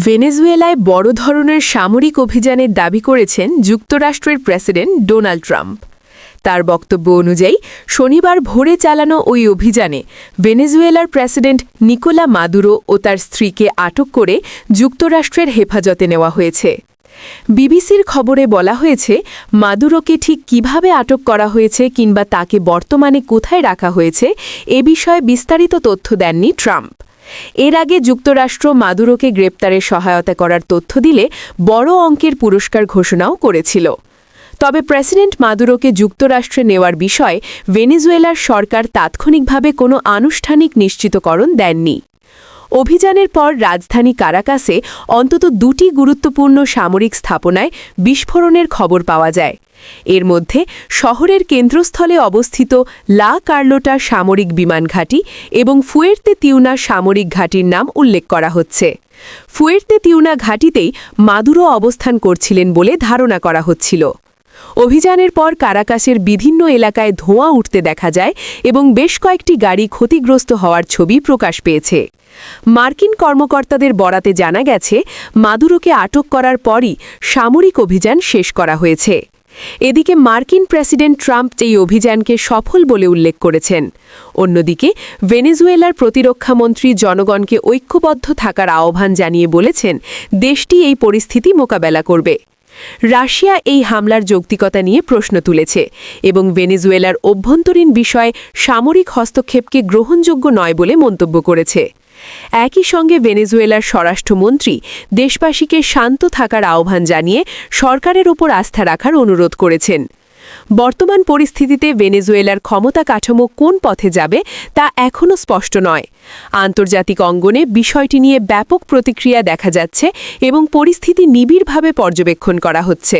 ভেনেজুয়েলায় বড় ধরনের সামরিক অভিযানের দাবি করেছেন যুক্তরাষ্ট্রের প্রেসিডেন্ট ডোনাল্ড ট্রাম্প। তার বক্তব্য অনুযায়ী শনিবার ভোরে চালানো ওই অভিযানে ভেনেজুয়েলার প্রেসিডেন্ট নিকোলা মাদুরো ও তার স্ত্রীকে আটক করে যুক্তরাষ্ট্রের হেফাজতে নেওয়া হয়েছে। বিবিসির খবরে বলা হয়েছে, মাদুরোকে ঠিক কিভাবে আটক করা হয়েছে কিংবা তাকে বর্তমানে কোথায় রাখা হয়েছে এ বিষয়ে বিস্তারিত তথ্য দেননি ট্রাম্প। এর আগে যুক্তরাষ্ট্র মাদুরোকে গ্রেপ্তারে সহায়তা করার তথ্য দিলে বড় অঙ্কের পুরস্কার ঘোষণাও করেছিল। তবে প্রেসিডেন্ট মাদুরোকে যুক্তরাষ্ট্রে নেওয়ার বিষয়ে ভেনেজুয়েলার সরকার তাৎক্ষণিকভাবে কোনো আনুষ্ঠানিক নিশ্চিতকরণ দেননি। অভিযানের পর রাজধানী কারাকাসে অন্তত দুটি গুরুত্বপূর্ণ সামরিক স্থাপনায় বিস্ফোরণের খবর পাওয়া যায়। এর মধ্যে শহরের কেন্দ্রস্থলে অবস্থিত লা কার্লোটা সামরিক বিমান ঘাঁটি এবং ফুয়ের্তে তিউনা সামরিক ঘাঁটির নাম উল্লেখ করা হচ্ছে। ফুয়ের্তে তিউনা ঘাঁটিতেই মাদুরো অবস্থান করছিলেন বলে ধারণা করা হচ্ছিল। অভিযানের পর কারাকাসের বিভিন্ন এলাকায় ধোঁয়া উঠতে দেখা যায় এবং বেশ কয়েকটি গাড়ি ক্ষতিগ্রস্ত হওয়ার ছবি প্রকাশ পেয়েছে। মার্কিন কর্মকর্তাদের বরাতে জানা গেছে, মাদুরোকে আটক করার পরই সামরিক অভিযান শেষ করা হয়েছে। এদিকে মার্কিন প্রেসিডেন্ট ট্রাম্প এই অভিযানকে সফল বলে উল্লেখ করেছেন। অন্যদিকে ভেনেজুয়েলার প্রতিরক্ষামন্ত্রী জনগণকে ঐক্যবদ্ধ থাকার আহ্বান জানিয়ে বলেছেন, দেশটি এই পরিস্থিতি মোকাবেলা করবে। রাশিয়া এই হামলার যৌক্তিকতা নিয়ে প্রশ্ন তুলেছে এবং ভেনেজুয়েলার অভ্যন্তরীণ বিষয়ে সামরিক হস্তক্ষেপকে গ্রহণযোগ্য নয় বলে মন্তব্য করেছে। একই সঙ্গে ভেনেজুয়েলার স্বরাষ্ট্রমন্ত্রী দেশবাসীকে শান্ত থাকার আহ্বান জানিয়ে সরকারের ওপর আস্থা রাখার অনুরোধ করেছেন। বর্তমান পরিস্থিতিতে ভেনেজুয়েলার ক্ষমতা কাঠামো কোন পথে যাবে তা এখনও স্পষ্ট নয়। আন্তর্জাতিক অঙ্গনে বিষয়টি নিয়ে ব্যাপক প্রতিক্রিয়া দেখা যাচ্ছে এবং পরিস্থিতি নিবিড়ভাবে পর্যবেক্ষণ করা হচ্ছে।